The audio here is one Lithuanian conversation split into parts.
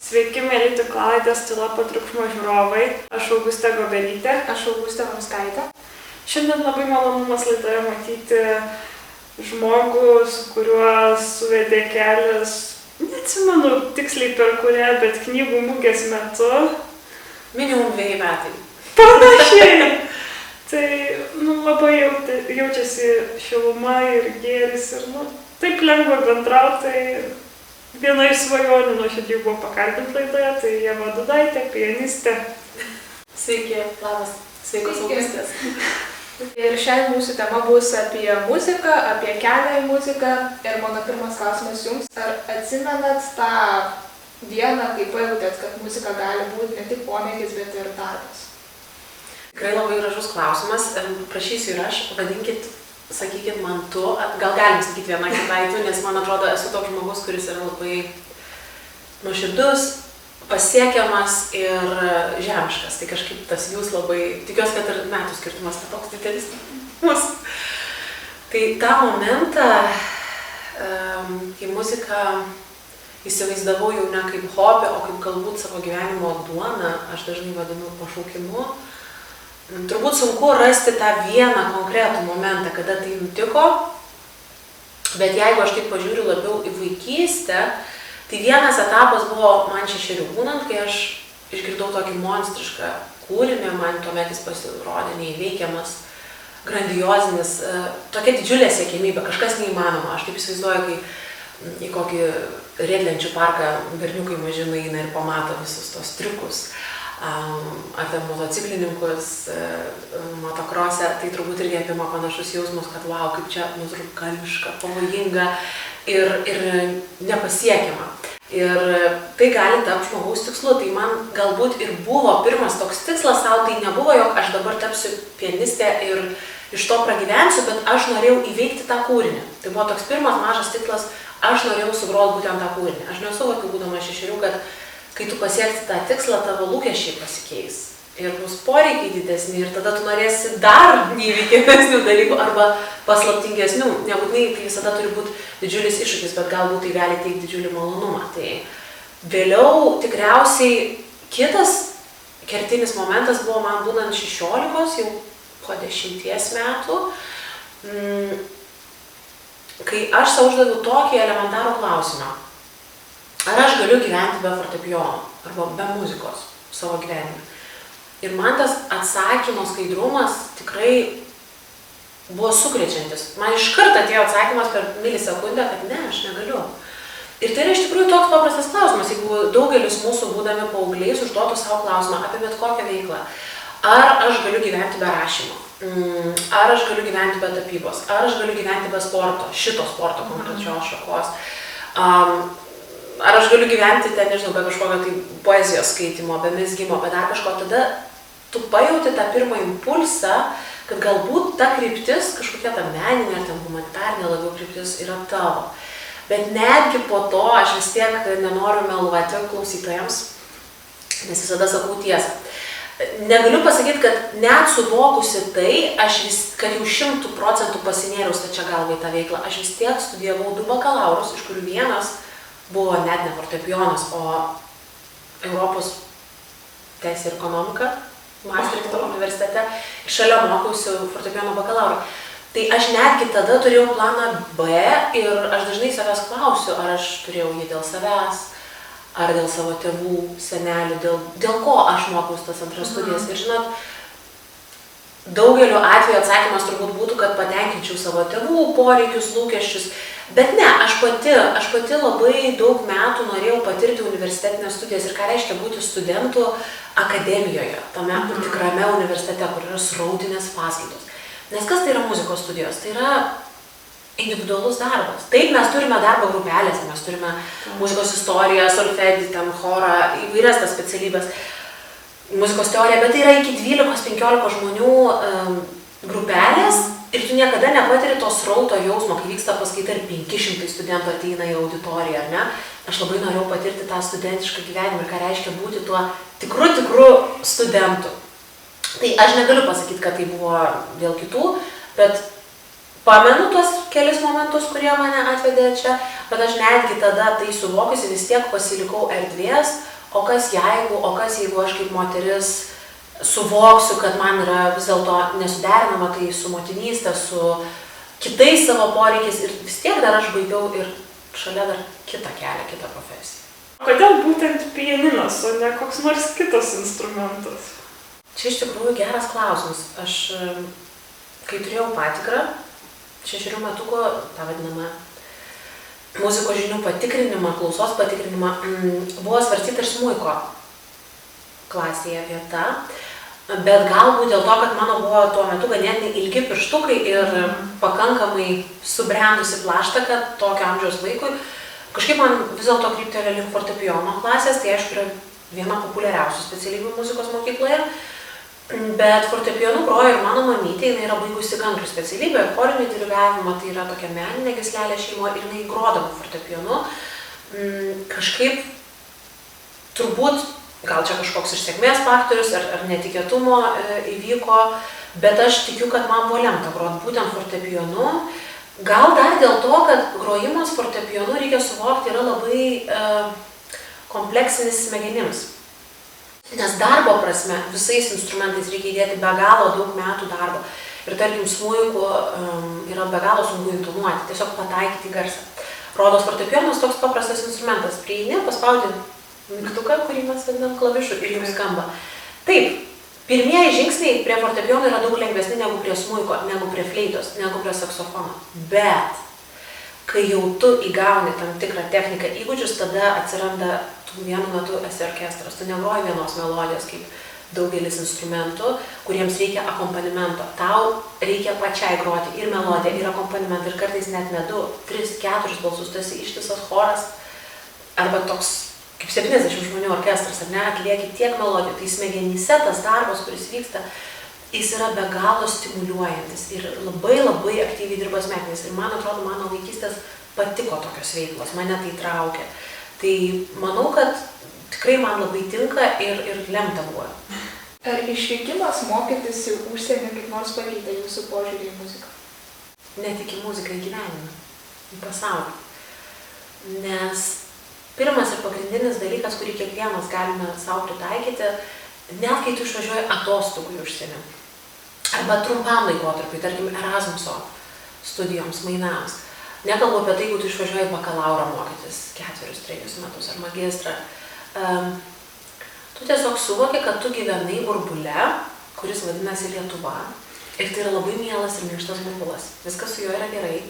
Sveiki, mėly tinklalaidės Tyla po triukšmo žiūrovai. Aš Augustė Gobelytė. Aš Augustė Vamskaitė. Šiandien labai malonumas laidoje matyti žmogų, su kuriuo suvedė kelias, neatsimenu tiksliai per kurią, bet knygų mugės metu. Minimum 2 metai. Panašiai. Tai labai jaučiasi šiluma ir gėris ir taip lengva bendrauti. Tai viena iš svajonių nuoširdžiai buvo pakalbinti laidoje, tai Ieva Dudaitė, pianistė. Sveiki, labas. Sveikos Augustės. Ir šiandien mūsų tema bus apie muziką, apie kelią į muziką. Ir mano pirmas klausimas jums, ar atsimenat tą dieną, kai pajutėt, kad muzika gali būti ne tik pomėgis, bet ir darbas? Tikrai labai gražus klausimas. Prašysiu ir aš, vadinkit, sakykit man tu, gal galim sakyti vieną kitai tu, nes man atrodo, esu toks žmogus, kuris yra labai nuoširdus, pasiekiamas ir žemiškas. Tai kažkaip tas jūs labai, tikiuosi, kad ir metų skirtumas netoks didelis mus. Tai tą momentą, kai muziką įsivaizdavau jau ne kaip hobį, o kaip galbūt savo gyvenimo duoną, aš dažnai vadinu pašaukimu. Turbūt sunku rasti tą vieną konkretų momentą, kada tai nutiko, bet jeigu aš taip pažiūriu labiau į vaikystę, tai vienas etapas buvo man 6 būnant, kai aš išgirdau tokį monstrišką kūrinį, man tuomet jis pasirodė neįveikiamas, grandiozinis, tokia didžiulė siekiamybė, kažkas neįmanoma. Aš taip įsivaizduoju, kai į kokį riedlenčių parką berniukai maži nueina ir pamato visus tos triukus. Ar ten motociklininkus, motokrose, tai turbūt irgi apima panašus jausmus, kad wow, kaip čia nutrūkališka, pavojinga ir nepasiekiama. Ir tai gali tapti žmogaus tikslu, tai man galbūt ir buvo pirmas toks tikslas savo, tai nebuvo, jog aš dabar tapsiu pianistė ir iš to pragyvensiu, bet aš norėjau įveikti tą kūrinį. Tai buvo toks pirmas mažas tikslas, aš norėjau sugroti būtent tą kūrinį. Aš nesuvokiau, būdama 6, kad kai tu pasieksi tą tikslą, tavo lūkesčiai pasikeis ir bus poreikiai didesni ir tada tu norėsi dar neįveikiamesnių dalykų arba paslaptingesnių. Nebūtinai tai visada turi būti didžiulis iššūkis, bet galbūt tai gali teikti didžiulį malonumą. Tai vėliau tikriausiai kitas kertinis momentas buvo man būnant 16, jau po 10 metų, kai aš sau uždaviau tokį elementarų klausimą. Ar aš galiu gyventi be fortepijono arba be muzikos savo gyvenime? Ir man tas atsakymo skaidrumas tikrai buvo sukrečiantis. Man iš karto atėjo atsakymas per milisekundę, kad ne, aš negaliu. Ir tai yra iš tikrųjų toks paprastas klausimas, jeigu daugelis mūsų būdami paaugliais užduotų savo klausimą apie bet kokią veiklą. Ar aš galiu gyventi be rašymo? Ar aš galiu gyventi be tapybos? Ar aš galiu gyventi be sporto? Šito sporto konkrečios šakos? Ar aš galiu gyventi ten, nežinau, be kažkokio tai poezijos skaitimo, be mezgimo, be dar kažko, tada tu pajauti tą pirmą impulsą, kad galbūt ta kryptis, kažkokia ta meninė ar ten humanitarinė labiau kryptis yra tavo. Bet netgi po to aš vis tiek nenoriu meluoti klausytojams, nes visada sakau tiesą. Negaliu pasakyti, kad net suvokusi tai, kad jau 100% pasinėriau stačia galva į tą veiklą, aš vis tiek studijavau 2 bakalaurus, iš kurių vienas buvo net ne fortepijonas, o Europos teisė ir ekonomika, Maastrichto universitete, ir šalia mokiausi fortepijono bakalauro. Tai aš netgi tada turėjau planą B ir aš dažnai savęs klausiu, ar aš turėjau jį dėl savęs, ar dėl savo tėvų, senelių, dėl ko aš mokiausi tas antras studijas. Ir žinot, daugeliu atveju atsakymas turbūt būtų, kad patenkinčiau savo tėvų poreikius, lūkesčius. Bet ne, aš pati labai daug metų norėjau patirti universitetinės studijas ir ką reiškia būti studentų akademijoje, tame tikrame universitete, kur yra srautinės paskaitos. Nes kas tai yra muzikos studijos? Tai yra individualus darbas. Taip, mes turime darbo grupelėse, mes turime muzikos istoriją, solfedį, chorą, įvairias tas specialybės, muzikos teoriją, bet tai yra iki 12-15 žmonių grupelės. Ir tu niekada nepatiri to srauto jausmo, kai vyksta paskaita ir 500 studentų ateina į auditoriją, ar ne? Aš labai norėjau patirti tą studentišką gyvenimą ir ką reiškia būti tuo tikru studentu. Tai aš negaliu pasakyti, kad tai buvo dėl kitų, bet pamenu tuos kelis momentus, kurie mane atvedė čia, bet aš netgi tada tai suvokusi vis tiek pasilikau erdvės o kas jeigu aš kaip moteris suvoksiu, kad man yra vis dėlto nesuderinama tai su motinystė, su kitais savo poreikiais ir vis tiek dar aš baigiau ir šalia dar kitą kelią, kitą profesiją. Kodėl būtent pianinas, o ne koks nors kitas instrumentas? Čia iš tikrųjų geras klausimas. Aš, kai turėjau patikrą, 6 metukų, tą vadinamą muzikos žinių patikrinimą, klausos patikrinimą, buvo svarstyta ir smuiko klasėje vieta, bet galbūt dėl to, kad mano buvo tuo metu ganėtinai ilgi pirštukai ir pakankamai subrendusi plaštaka tokio amžiaus vaikui, kažkaip man vis dėlto kryptelė link fortepijono klasės, tai aišku yra viena populiariausių specialybių muzikos mokykloje, bet fortepijonu grojo ir mano mamytė, jinai yra baigusi kanklių specialybę, chorinį dirigavimą, tai yra tokia meninė gyslelė šeimoje ir jinai grodavo fortepijonu. Kažkaip turbūt, gal čia kažkoks iš sėkmės faktorius ar netikėtumo įvyko, bet aš tikiu, kad man buvo lemta groti būtent fortepijonu. Gal dar dėl to, kad grojimas fortepijonu, reikia suvokti, yra labai kompleksinis smegenims. Nes darbo prasme visais instrumentais reikia įdėti be galo daug metų darbo. Ir tarkim, smuiku yra be galo sunku intonuoti, tiesiog pataikyti garsą. Rodos fortepijonas toks paprastas instrumentas. Prieini, paspaudi mygtuką, kurį mes vadinam klavišu, ir jums skamba. Taip, pirmieji žingsniai prie fortepijono yra daug lengvesni negu prie smuiko, negu prie fleitos, negu prie saksofono. Bet kai jau tu įgauni tam tikrą techniką įgūdžius, tada atsiranda, tu vienu metu esi orkestras, tu negroji vienos melodijos kaip daugelis instrumentų, kuriems reikia akompanimento. Tau reikia pačiai groti ir melodiją, ir akompanimentą, ir kartais net ne 2, 3, 4 balsus, tu esi ištisas choras, arba toks kaip 70 žmonių orkestras, ar ne, atlieki tiek melodijų, tai smegenyse tas darbas, kuris vyksta, jis yra be galo stimuliuojantis ir labai labai aktyviai dirba smegenys. Ir man atrodo, mano vaikystės patiko tokios veiklos, mane tai traukė. Tai manau, kad tikrai man labai tinka ir lemta buvo. Ar išvykimas mokytis į užsienį kaip nors pakeitė jūsų požiūrį į muziką? Ne tik į muziką, į gyvenimą, į pasaulį. Nes pirmas ir pagrindinis dalykas, kurį kiekvienas galime savo pritaikyti, net kai tu išvažiuoji atostogų į užsienį. Arba trumpam laikotarpiui, tarkim, Erasmuso studijoms, mainams. Nekalbu apie tai, jeigu tu išvažiuoji bakalaurą mokytis 4-3 metus ar magistrą. Tu tiesiog suvoki, kad tu gyvenai burbule, kuris vadinasi Lietuva. Ir tai yra labai mielas ir minkštas burbulas. Viskas su juo yra gerai.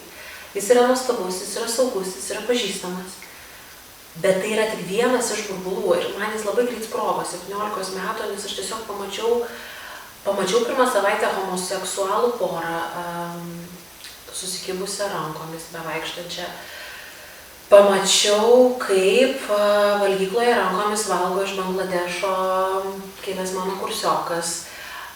Jis yra nuostabus, jis yra saugus, jis yra pažįstamas. Bet tai yra tik vienas iš burbulų. Ir man jis labai greit sprogo 17 metų, nes aš tiesiog pamačiau pirmą savaitę homoseksualų porą, susikibusią rankomis, bevaikštančią. Pamačiau, kaip valgykloje rankomis valgo iš Bangladešo kilęs mano kursiokas,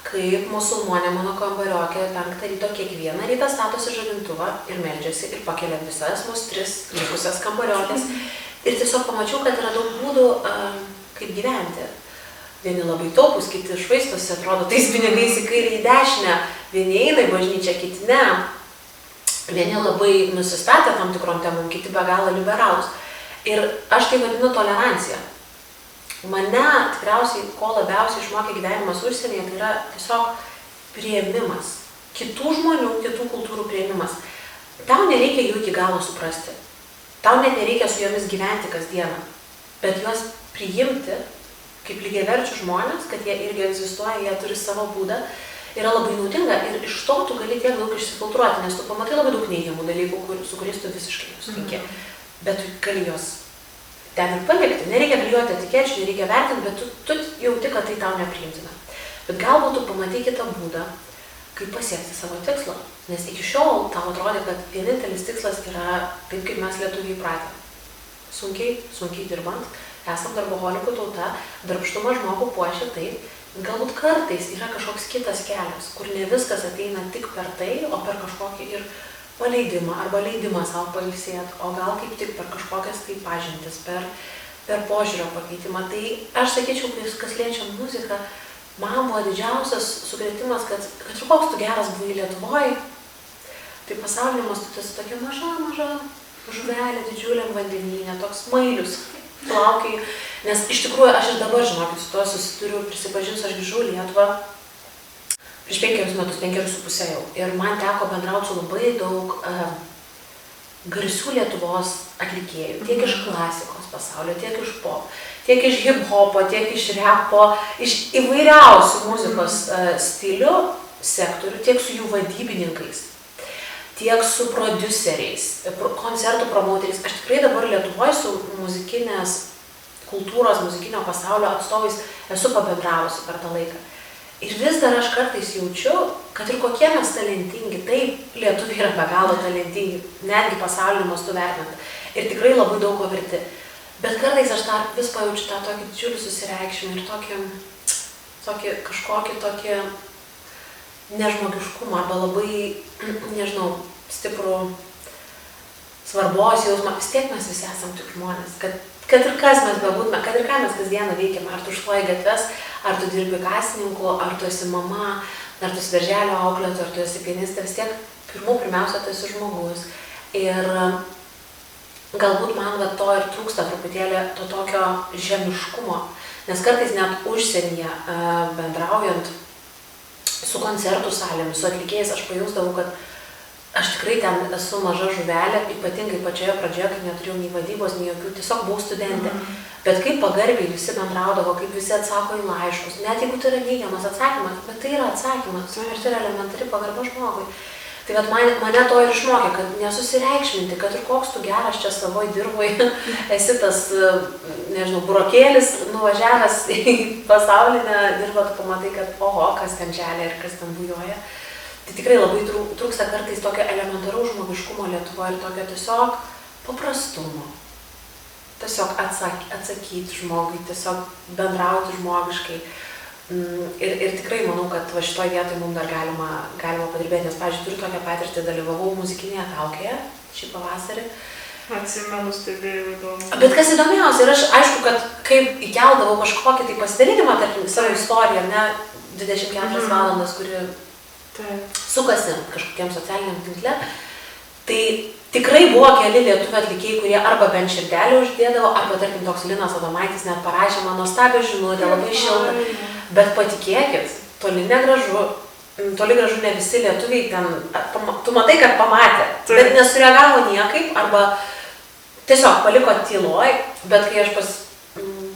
kaip musulmonė mano kambariokė 5 ryto kiekvieną rytą statosi žadintuvą ir meldžiasi ir pakelia visas mus 3 likusias kambariokės. Ir tiesiog pamačiau, kad yra daug būdų, kaip gyventi. Vieni labai taupus, kiti švaistosi, atrodo, tais pinigais į kairę į dešinę. Vieni eina į bažnyčią, kiti ne. Vieni labai nusistatę tam tikrom temom, kiti be galo liberalus. Ir aš tai vadinu tolerancija. Mane tikriausiai, ko labiausiai išmokė gyvenimas užsienyje, tai yra tiesiog priėmimas. Kitų žmonių, kitų kultūrų priėmimas. Tau nereikia jų iki galo suprasti. Tau net nereikia su jomis gyventi kasdieną. Bet juos priimti kaip lygiaverčių žmonės, kad jie irgi egzistuoja, jie turi savo būdą, yra labai naudinga ir iš to tu gali tiek daug išsifiltruoti, nes tu pamatai labai daug neigiamų dalykų, su kuriais tu visiškai nesutinki. Bet tu gali juos ten ir palikti, nereikia klijuoti etikečių, nereikia vertinti, bet tu jauti, kad tai tau nepriimtina. Bet galbūt tu pamatai kitą būdą, kaip pasiekti savo tikslą, nes iki šiol tau atrodė, kad vienintelis tikslas yra taip, kaip mes lietuviai pratę. Sunkiai dirbant, esam darboholikų tauta, darbštumą žmogų puošia taip, bet galbūt kartais yra kažkoks kitas kelias, kur ne viskas ateina tik per tai, o per kažkokį ir paleidimą arba leidimą savo pailsėti, o gal kaip tik per kažkokias tai pažintis, per požiūrio pakeitimą. Tai aš sakyčiau, kas liečia muziką, man buvo didžiausias sukrėtimas, kad ir koks tu geras buvai Lietuvoje, tai pasaulyje mastu tu esi tokia maža žuvelė didžiuliam vandenyne, toks mailius. laukiai, nes iš tikrųjų aš ir dabar, žinokit, su to susituriu, prisipažinsiu, aš grįžau į Lietuvą prieš 5 metus, 5,5 jau. Ir man teko bendrauti su labai daug garsių Lietuvos atlikėjų, tiek iš klasikos pasaulio, tiek iš pop, tiek iš hip-hopo, tiek iš repo, iš įvairiausių muzikos stilių, sektorių, tiek su jų vadybininkais, tiek su prodiuseriais, koncertų promauteriais. Aš tikrai dabar Lietuvoje su muzikinės kultūros, muzikinio pasaulio atstovais esu pabendravusi per tą laiką. Ir vis dar aš kartais jaučiu, kad ir kokie mes talentingi, taip, lietuviai yra be galo talentingi, netgi pasauliniu mastu vertinant. Ir tikrai labai daug ko verti. Bet kartais aš dar vis pajaučiu tą tokį didžiulį susireikšmį ir kažkokį nežmogiškumą arba labai, nežinau, stiprų svarbos jausmą. Vis tiek mes visi esam tik žmonės, kad ir kas mes bebūtume, kad ir ką mes kasdieną veikiame, ar tu šluoji gatves, ar tu dirbi kasininku, ar tu esi mama, ar tu esi darželio auklėtoja, ar tu esi pianistė, vis tiek pirmiausia tu esi žmogus. Ir galbūt man to ir trūksta truputėlį to tokio žemiškumo, nes kartais net užsienyje bendraujant su koncertų salėmis, su atlikėjais, aš pajausdavau, kad aš tikrai ten esu maža žuvelė, ypatingai pačioje pradžioje, kai neturėjau nei vadybos, nei jokių, tiesiog buvau studentė. Bet kaip pagarbiai visi bendraudavo, kaip visi atsako į laiškus, net jeigu tai yra neigiamas atsakymas, bet tai yra atsakymas, ir tai yra elementari pagarba žmogui. Tai mane to ir išmokė, kad nesusireikšminti, kad ir koks tu geras čia savoj dirboj, esi tas, nežinau, burokėlis, nuvažiavęs į pasaulinę dirbą, tu pamatai, kad oho, kas ten želia ir kas ten bujoja. Tai tikrai labai trūksta kartais tokio elementaraus žmogiškumo Lietuvoje ir tokio tiesiog paprastumo. Tiesiog atsakyti žmogui, tiesiog bendrauti žmogiškai. Ir tikrai manau, kad va šitoj vietoj mums dar galima padirbėti, nes, pavyzdžiui, turiu tokią patirtį, dalyvavau muzikinėje kaukėje šį pavasarį. Atsimenu, stebėjau įdomu. Bet kas įdomiausia, ir aš aišku, kad kaip įkeldavau kažkokį tai pasidalinimą, tarkim, savo istoriją, ne 24 valandas, kuri sukasi kažkokiam socialiniam tinkle, tai tikrai buvo keli lietuvių atlikėjai, kurie arba bent širdelį uždėdavo, arba, tarkim, toks Linas Adomaitis net parašė man nuostabią žinutę, labai šiltą. Bet patikėkit, toli gražu ne visi lietuviai ten, tu matai, kad pamatė, bet nesureagavo niekaip, arba tiesiog paliko tyloj, bet kai aš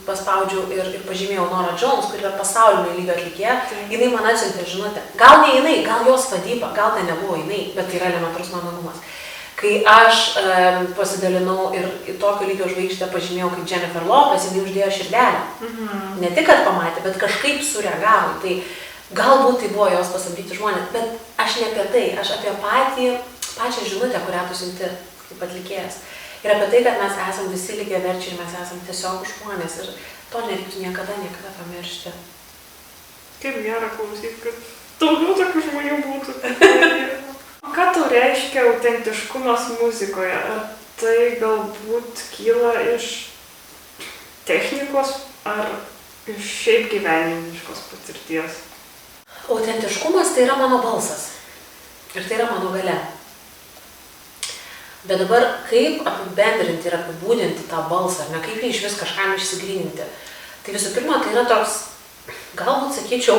paspaudžiau ir pažymėjau Norah Jones, kuri yra pasaulinio lygio atlikėja, jinai man atsiuntė žinutę. Gal ne jinai, gal jos vadyba, gal tai nebuvo jinai, bet tai yra elementarus malonumas. Kai aš pasidalinau ir į tokio lygio žvaigždę pažymėjau kaip Jennifer Lopez, jinai uždėjo širdelę. Ne tik, kad pamatė, bet kažkaip sureagavo. Tai galbūt tai buvo jos pasamdyti žmonės, bet aš ne apie tai, aš apie pačią žinutę, kurią tu siunti kaip atlikėjas. Ir apie tai, kad mes esam visi lygiaverčiai ir mes esam tiesiog žmonės ir to nereiktų niekada pamiršti. Kaip gera klausyti, kad daugiau tokių žmonių būtų. Ką tau reiškia autentiškumas muzikoje? Ar tai galbūt kyla iš technikos ar iš šiaip gyvenimiškos patirties? Autentiškumas tai yra mano balsas ir tai yra mano galia. Bet dabar kaip apibendrinti ir apibūdinti tą balsą, ne kaip jį iš vis kažkam išsigryninti. Tai visų pirma, tai yra toks, galbūt sakyčiau,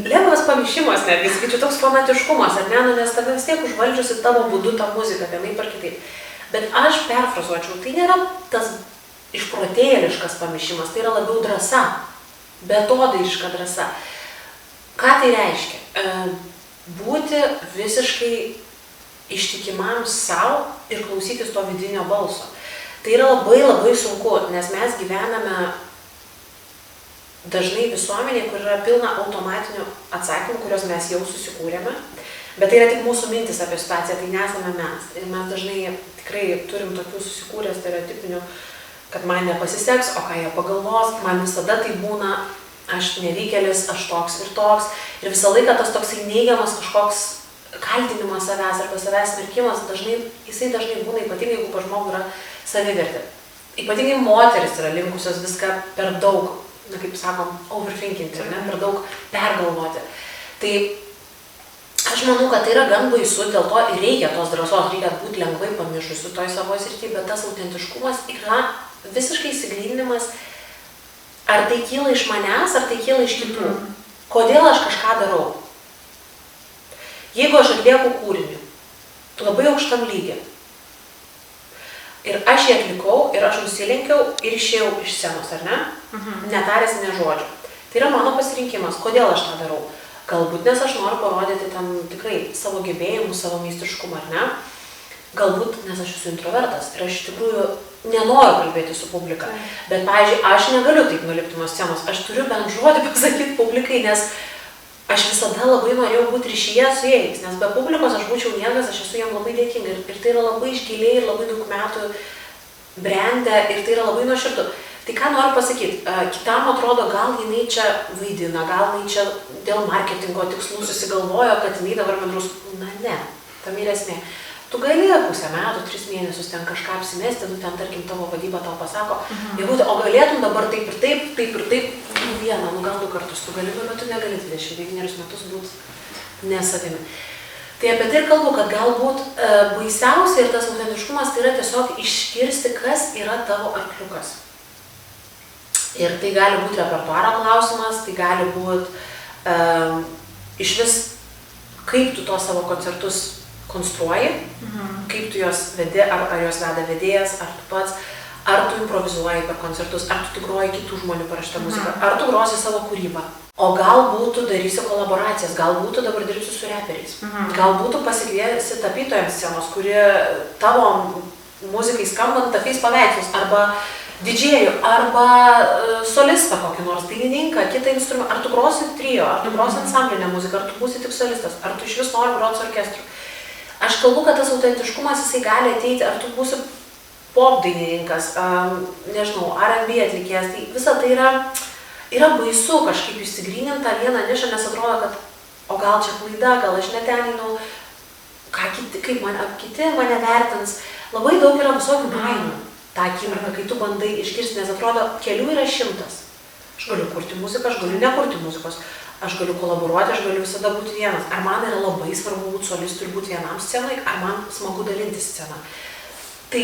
lengvas pamišimas, netgi sakyčiau, toks fanatiškumas, ar ne, nes tave vis tiek užvaldžiusi tavo būdu tą muziką, vienaip ar kitaip. Bet aš perfrazuočiau, tai nėra tas išprotėjiškas pamišimas, tai yra labiau drąsa, betodaiška drąsa. Ką tai reiškia? Būti visiškai ištikimam savo ir klausytis to vidinio balso. Tai yra labai sunku, nes mes gyvename dažnai visuomenė, kur yra pilna automatinių atsakymų, kuriuos mes jau susikūrėme, bet tai yra tik mūsų mintis apie situaciją, tai nesame mes. Ir mes dažnai tikrai turim tokių susikūrę stereotipinių, kad man nepasiseks, o ką jie pagalvos, man visada tai būna, aš nevykėlis, aš toks ir toks. Ir visą laiką tas toksai neigiamas kažkoks kaltinimas savęs arba savęs smerkimas, jisai dažnai būna, ypatingai jeigu pas žmogų yra savivertė. Ypatingai moteris yra linkusios viską per daug, kaip sakom, overthinkinti, per daug pergalvoti. Tai aš manau, kad tai yra gan baisu, dėl to ir reikia tos drąsos, reikia būti lengvai pamišusiu esu toj savo srity, bet tas autentiškumas yra visiškai įsigryninimas, ar tai kyla iš manęs, ar tai kyla iš kitų. Kodėl aš kažką darau? Jeigu aš atlieku kūrinį, labai aukštam lygiai, ir aš jį atlikau, ir aš nusilenkiau, ir išėjau iš scenos, ar ne? Netaręs nė žodžio. Tai yra mano pasirinkimas, kodėl aš tą darau. Galbūt nes aš noriu parodyti tam tikrai savo gebėjimus, savo meistriškumą, ar ne? Galbūt nes aš esu introvertas ir aš iš tikrųjų nenoriu kalbėti su publika. Bet, pavyzdžiui, aš negaliu taip nulipti nuo scenos, aš turiu bent žodį pasakyti publikai, nes aš visada labai norėjau būti ryšyje su jais, nes be publikos aš būčiau niekas, aš esu jam labai dėkinga ir tai yra labai išgiliai ir labai daug metų brendę ir tai yra labai nuoširdu. Tai ką noriu pasakyti, kitam atrodo, gal jinai čia vaidina, gal jinai čia dėl marketingo tikslų susigalvojo, kad jinai dabar bendrus, na ne, tam yra esmė. Tu gali pusę metų, 3 mėnesius ten kažką apsimesti, nu ten tarkim tavo vadyba tau pasako, o galėtum dabar taip ir taip, vieną, nu gal 2 kartus tu gali, bet tu negali 29 metus būti nesavimi. Tai apie tai ir kalbu, kad galbūt baisiausia ir tas autentiškumas tai yra tiesiog iškirsti, kas yra tavo arkliukas. Ir tai gali būti repertuaro klausimas, tai gali būti iš vis, kaip tu tos savo koncertus konstruoji, kaip tu juos vedi, ar juos veda vedėjas, ar tu pats, ar tu improvizuoji per koncertus, ar tu groji kitų žmonių parašytą muziką, ar tu grosi savo kūrybą. O galbūt tu darysi kolaboracijas, galbūt tu dabar dirbsi su reperiais, galbūt tu pasikviesi tapytojams scenos, kurie tavo muzikai skambant tapys paveikslus, arba didžėjų, arba solistą kokį nors, dainininką, kitą instrumentą, ar tu grosi trio, ar tu grosi ansamblinę muziką, ar tu būsi tik solistas, ar tu iš vis nori groti su orkestru. Aš kalbu, kad tas autentiškumas jisai gali ateiti, ar tu būsi pop dainininkas, nežinau, R&B atlikėjas, tai visa tai yra baisu kažkaip įsigryninti tą vieną nišą, nes atrodo, kad o gal čia klaida, gal aš neteninu, kaip kiti mane vertins. Labai daug yra visokių baimių tą akimirką, kai tu bandai išgirsti, nes atrodo, kelių yra 100. Aš galiu kurti muziką, aš galiu nekurti muzikos. Aš galiu kolaboruoti, aš galiu visada būti vienas. Ar man yra labai svarbu būti solistu ir būti vienam scenai, ar man smagu dalinti sceną. Tai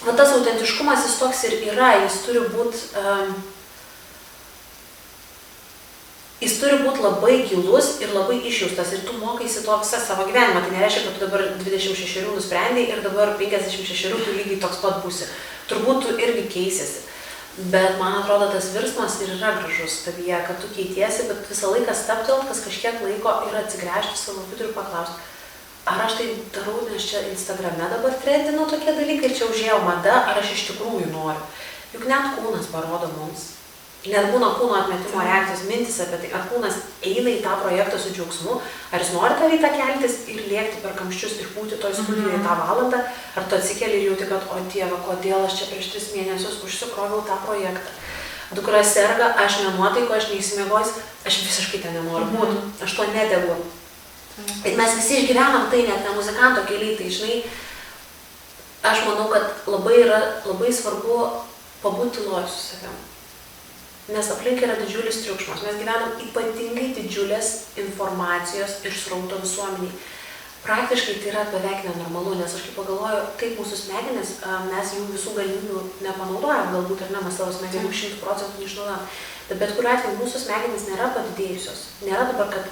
va, tas autentiškumas jis toks ir yra, jis turi būti labai gilus ir labai išjaustas ir tu mokaisi to visą savo gyvenimą. Tai nereiškia, kad tu dabar 26 nusprendei ir dabar 56 tu lygiai toks pat būsi. Turbūt tu irgi keisiesi. Bet man atrodo, tas virsmas ir yra gražus tavyje, kad tu keitiesi, bet visą laiką stabtelt, kas kažkiek laiko ir atsigręžti savo vidų ir paklausti, ar aš tai darau, nes čia Instagrame dabar trendino tokie dalykai ir čia užėjo mada, ar aš iš tikrųjų noriu. Juk net kūnas parodo mums. Net būna kūno atmetimo reakcijos, mintis apie tai, ar kūnas eina į tą projektą su džiaugsmu, ar jis nori tą rytą keltis ir lėkti per kamščius ir būti toj studijoje tą valandą, ar tu atsikeli ir jauti, kad, o Dieve, kodėl aš čia prieš 3 mėnesius užsikroviau tą projektą. Dukra serga, aš nenuotaiko, aš neįsimiegojus, aš visiškai ten nenoriu būti, aš to nedegu. Ir mes visi išgyvenam tai, net ne muzikanto keliai, tai žinai, aš manau, kad labai svarbu pabūti tyloj su savim. Nes aplink yra didžiulis triukšmas. Mes gyvenam ypatingai didžiulės informacijos ir srauto visuomeniai. Praktiškai tai yra beveik nenormalu, nes aš kaip pagalvoju, kaip mūsų smegenis, mes jų visų galimybių nepanaudojam, galbūt ar ne, mes savo smegenų 100% neišnaudojam. Bet kuriuo atveju mūsų smegenys nėra padidėjusios. Nėra dabar, kad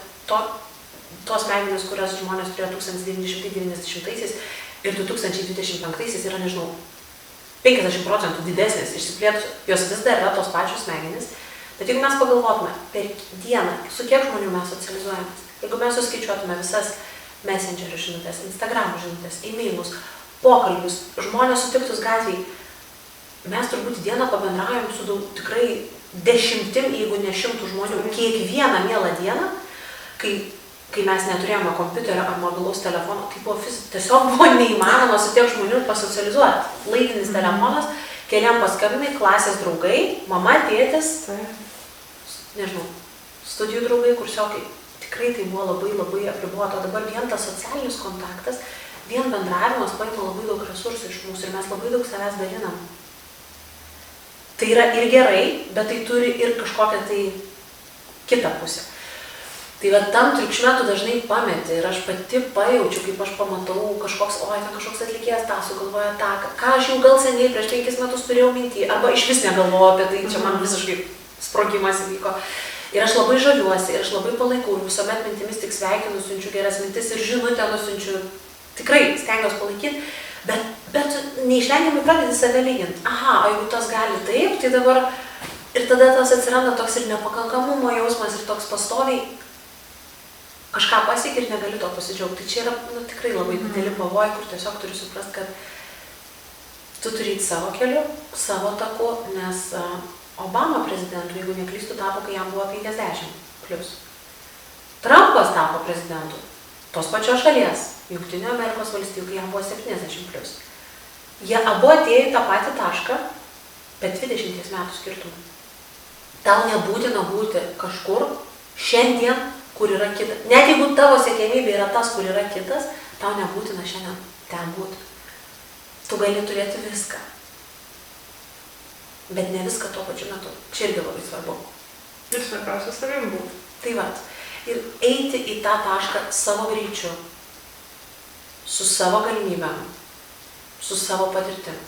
tos smegenys, kurias žmonės turėjo 1990-aisiais ir 2025-aisiais yra, nežinau, 50% didesnės, išsiplėtus, jos vis dar yra tos pačios smegenys. Bet jeigu mes pagalvotume per dieną, su kiek žmonių mes socializuojamės, jeigu mes suskaičiuotume visas Messengerio žinutės, Instagram žinutės, e-mailus, pokalbius, žmonės sutiktus gatvėj, mes turbūt dieną pabendraujam su tikrai 10, jeigu ne 100 žmonių, kiekvieną mielą dieną, kai mes neturėjome kompiuterio ar mobilaus telefono, tai tiesiog buvo neįmanoma su tiek žmonių pasocializuoti. Laidinis telefonas, keliam paskambinai, klasės draugai, mama, tėtis, nežinau, studijų draugai, kursiokai. Tikrai tai buvo labai apribuota. O dabar vien tas socialinis kontaktas, vien bendravimas paima labai daug resursų iš mūsų ir mes labai daug savęs dalinam. Tai yra ir gerai, bet tai turi ir kažkokią tai kitą pusę. Tai va tam triukšme tu dažnai pameti ir aš pati pajaučiu, kaip aš pamatau kažkoks, ten kažkoks atlikėjas tą sugalvoja tą, ką aš jau gal seniai prieš 5 metus turėjau mintį, arba iš vis negalvoju apie tai, čia man visiškai sprogimas įvyko. Ir aš labai žaviuosi, ir aš labai palaikau, ir visuomet mintimis tik sveikinu, siunčiu geras mintis ir žinutę nusiunčiu, tikrai stengiuosi palaikyti, bet neišvengiamai pradedi save lyginti. Aha, o jeigu tas gali taip, tai dabar ir tada tas atsiranda toks ir nepakankamumo jausmas ir toks pastoviai kažką pasieki ir negali to pasidžiaugti. Tai čia yra tikrai labai dideli pavojai, kur tiesiog turi suprasti, kad tu turi eiti savo keliu, savo taku, nes Obama prezidentu, jeigu neklystu, tapo, kai jam buvo 50+. Trumpas tapo prezidentu tos pačios šalies, Jungtinių Amerikos valstijų, kai jam buvo 70+. Jie abu atėjo į tą patį tašką, bet 20 metų skirtumų. Tau nebūtina būti kažkur šiandien, kur yra kitas. Net jeigu tavo siekiamybė yra tas, kur yra kitas, tau nebūtina šiandien ten būti. Tu gali turėti viską. Bet ne viską tuo pačiu metu. Čia irgi labai svarbu. Ir svarbiausia savim būti. Tai vat. Ir eiti į tą tašką savo greičiu, su savo galimybėm, su savo patirtim.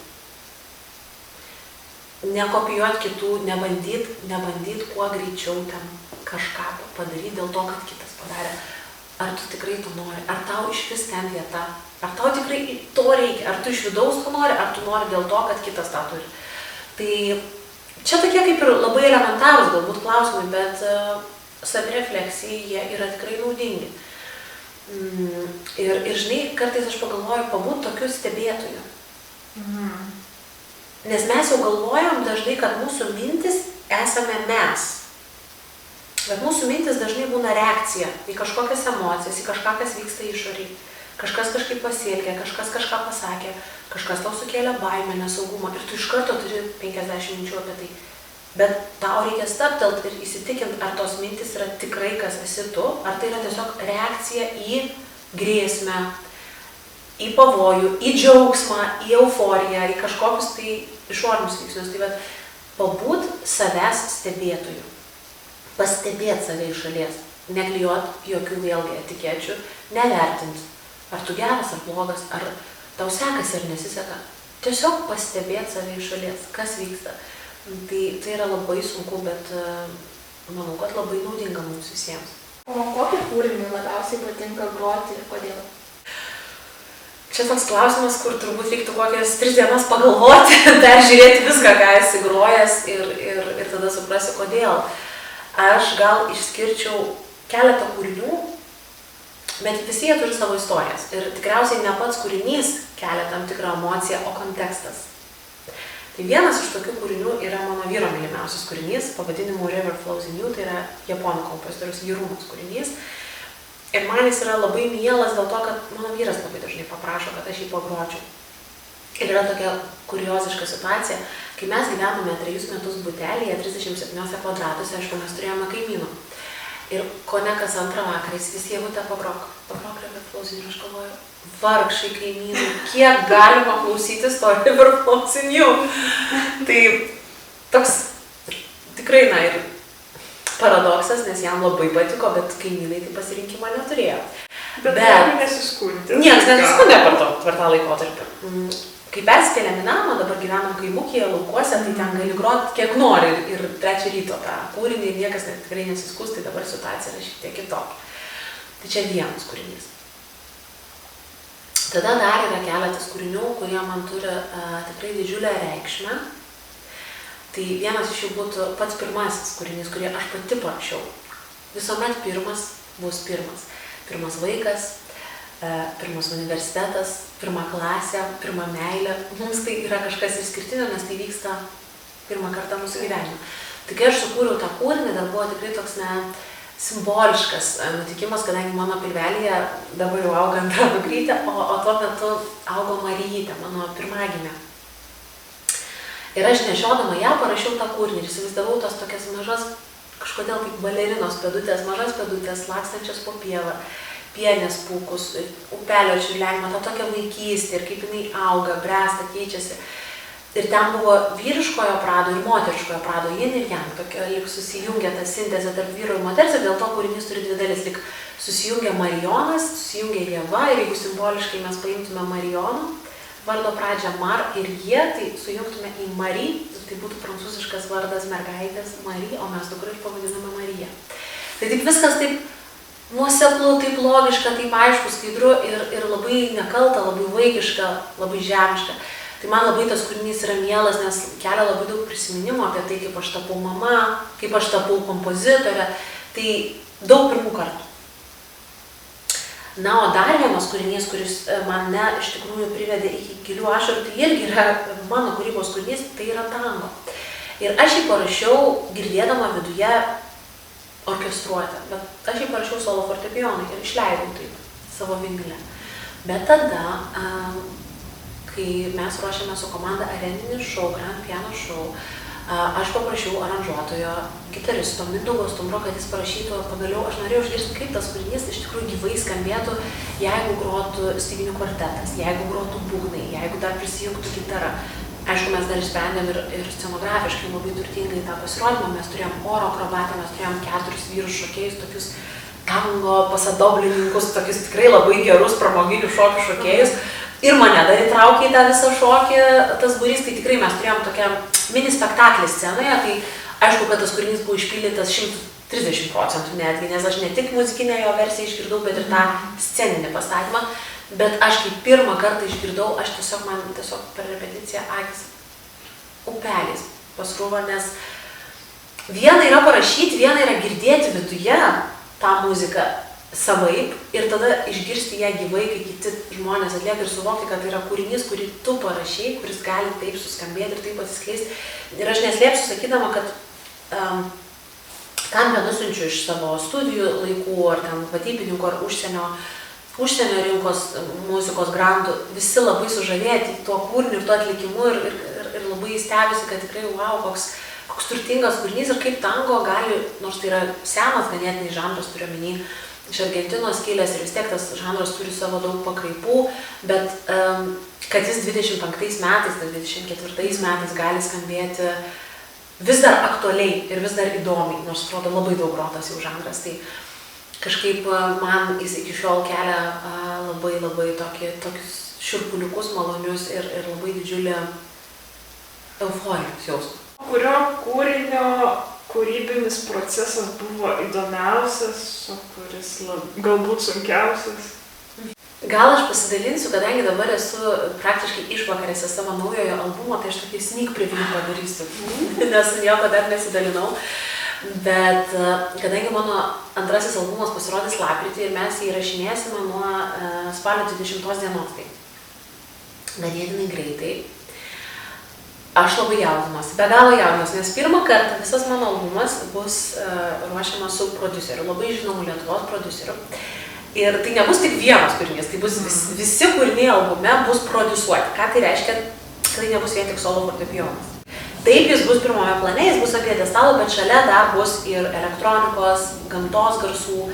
Nekopijuoti kitų, nebandyt kuo greičiau ten kažką padaryti dėl to, kad kitas padarė. Ar tu tikrai to nori? Ar tau iš vis ten vieta? Ar tau tikrai to reikia? Ar tu iš vidaus to nori? Ar tu nori dėl to, kad kitas tą turi? Tai čia tokie kaip ir labai elementarūs galbūt klausimai, bet savirefleksijai jie yra tikrai naudingi. Ir žinai, kartais aš pagalvoju pabūt tokiu stebėtoju. Nes mes jau galvojam dažnai, kad mūsų mintis esame mes. Bet mūsų mintis dažnai būna reakcija į kažkokias emocijas, į kažką, kas vyksta išoriai. Kažkas kažkaip pasielgė, kažkas kažką pasakė, kažkas tau sukėlė baimę, nesaugumą ir tu iš karto turi 50 minčių apie tai. Bet tau reikia stabtelt ir įsitikinti, ar tos mintis yra tikrai, kas esi tu, ar tai yra tiesiog reakcija į grėsmę, į pavojų, į džiaugsmą, į euforiją, į kažkokius tai išorinius veiksnius. Tai bet pabūt savęs stebėtojų, pastebėti save iš šalies, neklijuot jokių vėlgi etikečių, nevertinti, ar tu geras ar blogas, ar tau sekasi ar nesiseka. Tiesiog pastebėti save iš šalies, kas vyksta. Tai yra labai sunku, bet manau, kad labai naudinga mums visiems. O kokį kūrinį labiausiai patinka groti ir kodėl? Čia toks klausimas, kur turbūt reiktų kokias 3 dienas pagalvoti, peržiūrėti viską, ką esi grojęs ir tada suprasi, kodėl. Aš gal išskirčiau keletą kūrinių, bet visi jie turi savo istorijas. Ir tikriausiai ne pats kūrinys kelia tam tikrą emociją, o kontekstas. Tai vienas iš tokių kūrinių yra mano vyro mylimiausias kūrinys, pavadinimu River Flows in You, tai yra japonų kompozitorius Hirumas kūrinys. Ir man jis yra labai mielas dėl to, kad mano vyras labai dažnai paprašo, kad aš jį pagročiau. Ir yra tokia kurioziška situacija, kai mes gyvenome 3 metus butelėje, 37 kvadratuose, aišku, mes turėjome kaimynų. Ir kone kas antrą vakarą jis vis Ievute pagrok River Flows in You. Ir aš galvoju, vargšai kaimynai, kiek galima klausytis to River Flows in You. Tai toks tikrai, ir paradoksas, nes jam labai patiko, bet kaimynai tai pasirinkimą neturėjo. Bet nesiskundė. Niekas nesiskundė per tą laikotarpį. Kai persikėlėm į namą, dabar gyvenam kaimukyje, laukuose, tai ten gali groti kiek nori ir 3 ryto tą kūrinį ir niekas tikrai nesiskūs, tai dabar situacija yra šiek tiek kitokia. Tai čia vienas kūrinys. Tada dar yra keletas kūrinių, kurie man turi tikrai didžiulę reikšmę. Tai vienas iš jų būtų pats pirmasis kūrinys, kurį aš pati parašiau. Visuomet pirmas bus pirmas. Pirmas vaikas, pirmas universitetas, pirma klasė, pirma meilė. Mums tai yra kažkas išskirtinio, nes tai vyksta pirmą kartą mūsų gyvenime. Tai kai aš sukūriau tą kūrinį, dar buvo tikrai toks simboliškas nutikimas, kadangi mano pilvelėje dabar jau auga antra dukrytė, o tuo metu augo Marytė, mano pirmagimė. Ir aš nešiodama ją parašiau tą kūrinį ir įsivaizdavau tos tokias mažas, kažkodėl kaip balerinos pėdutės, mažas pėdutės, lakstančias po pievą, pienės pūkus, upelio čiurlenimą, tą tokią vaikystę ir kaip jinai auga, bręsta, keičiasi. Ir ten buvo vyriškojo prado ir moteriškojo prado, yin ir yang, tokia lik susijungia ta sintezė tarp vyro ir moters, ir dėl to kūrinys turi dvi dalis, lik susijungia Marijonas, susijungia Ieva, ir jeigu simboliškai mes paimtume Marijono vardo pradžią Mar ir Jie, tai sujungtume į Marie, tai būtų prancūziškas vardas mergaitės Marie, o mes dukra ir pavadiname Marija. Tai taip viskas taip nuoseklu, taip logiška, taip aišku, skaidru ir labai nekalta, labai vaikiška, labai žemiška. Tai man labai tas kūrinys yra mielas, nes kelia labai daug prisiminimų apie tai, kaip aš tapau mama, kaip aš tapau kompozitorė. Tai daug pirmų kartų. Na, o dar vienas kūrinys, kuris mane iš tikrųjų privedė iki gilių ašarų, tai irgi yra mano kūrybos kūrinys, tai yra tango. Ir aš jį parašiau girdėdama viduje orkestruotę, bet aš jį parašiau solo fortepijonui ir išleidau taip savo vinilę. Bet tada, kai mes ruošėme su komanda areninį šou, Grand Piano šou, aš paprašiau aranžuotojo, gitaristo Mindaugo Stumbro, kad jis parašytų, pagaliau aš norėjau išgirsti, kaip tas kūrinys iš tikrųjų gyvai skambėtų, jeigu grotų styginių kvartetas, jeigu grotų būgnai, jeigu dar prisijungtų gitara. Aišku, mes dar išsprendėm ir scenografiškai labai turtingai tą pasirodymą, mes turėjom oro akrobatę, mes turėjom 4 vyrus šokėjus, tokius tango pasadoblininkus, tokius tikrai labai gerus pramoginių šokių šokėjus. Ir mane dar įtraukė į tą visą šokį, tas būrys, tai tikrai mes turėjom tokią mini spektaklį scenoje, tai aišku, kad tas kūrinys buvo išpildytas 130% netgi, nes aš ne tik muzikinę jo versiją išgirdau, bet ir tą sceninį pastatymą. Bet aš kai pirmą kartą išgirdau, man tiesiog per repeticiją akis upeliais pasrūva, nes viena yra parašyti, viena yra girdėti viduje tą muziką savaip ir tada išgirsti ją gyvai, kai kiti žmonės atlieka ir suvokti, kad tai yra kūrinys, kurį tu parašei, kuris gali taip suskambėti ir taip atsiskleisti. Ir aš neslėpsiu sakydama, kad kam nenusiunčiu iš savo studijų laikų, ar ten vadybininkų, ar užsienio rinkos muzikos grandų, visi labai sužavėti tuo kūriniu ir tuo atlikimu ir labai stebisi, kad tikrai, wow, koks turtingas kūrinys ir kaip tango gali, nors tai yra senas ganėtinai žanras, turiu omeny, iš Argentinos kilęs ir vis tiek tas žanras turi savo daug pakraipų, bet kad jis 25 metais, 24 metais gali skambėti vis dar aktualiai ir vis dar įdomiai, nors atrodo labai daug grotas jau žanras, tai kažkaip man jis iki šiol kelia labai tokius šiurpuliukus malonius ir labai didžiulį euforijos jausmą. Kurio kūrinio kūrybinis procesas buvo įdomiausias, o kuris galbūt sunkiausias? Gal aš pasidalinsiu, kadangi dabar esu praktiškai išvakarėse savo naujojo albumo, tai aš tokį sneak preview padarysiu, nes nieko dar nesidalinau. Bet kadangi mano antrasis albumas pasirodys lapkritį ir mes jį įrašinėsime nuo spalio 20 dienos, tai ganėtinai greitai, aš labai jaudinuosi, be galo jaudinuosi, nes pirmą kartą visas mano albumas bus ruošiamas su prodiuseriu, labai žinomu Lietuvos prodiuseriu. Ir tai nebus tik vienas kūrinys, tai bus visi kūriniai albume bus prodiusuoti. Ką tai reiškia, kad tai nebus vien tik solo fortepijonas. Taip, jis bus pirmame plane, jis bus ant pjedestalo, bet šalia dar bus ir elektronikos, gamtos garsų,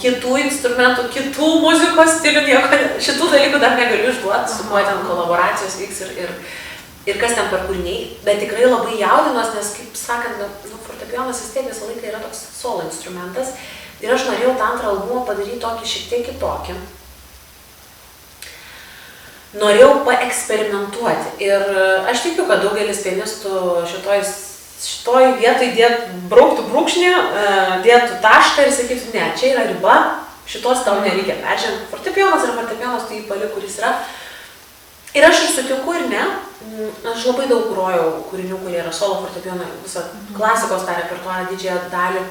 kitų instrumentų, kitų muzikos stilių, šitų dalykų dar negaliu išduoti, su kuo ten kolaboracijos vyks ir kas ten per kūriniai. Bet tikrai labai jaudinuos, nes, kaip sakant, fortepijonas vis tiek visą laiką yra toks solo instrumentas. Ir aš norėjau tą antrą albumą padaryti tokį šiek tiek kitokį. Norėjau paeksperimentuoti ir aš tikiu, kad daugelis pianistų šitoj vietoj brauktų brūkšnį, dėtų tašką ir sakytų, ne, čia yra riba, šitos tau nereikia peržengti. Fortepijonas yra fortepijonas, tai pali, kuris yra. Ir aš ir sutinku ir ne. Aš labai daug grojau kūrinių, kurie yra solo fortepijonai, visą klasikos tą repertuarą didžiąją dalį.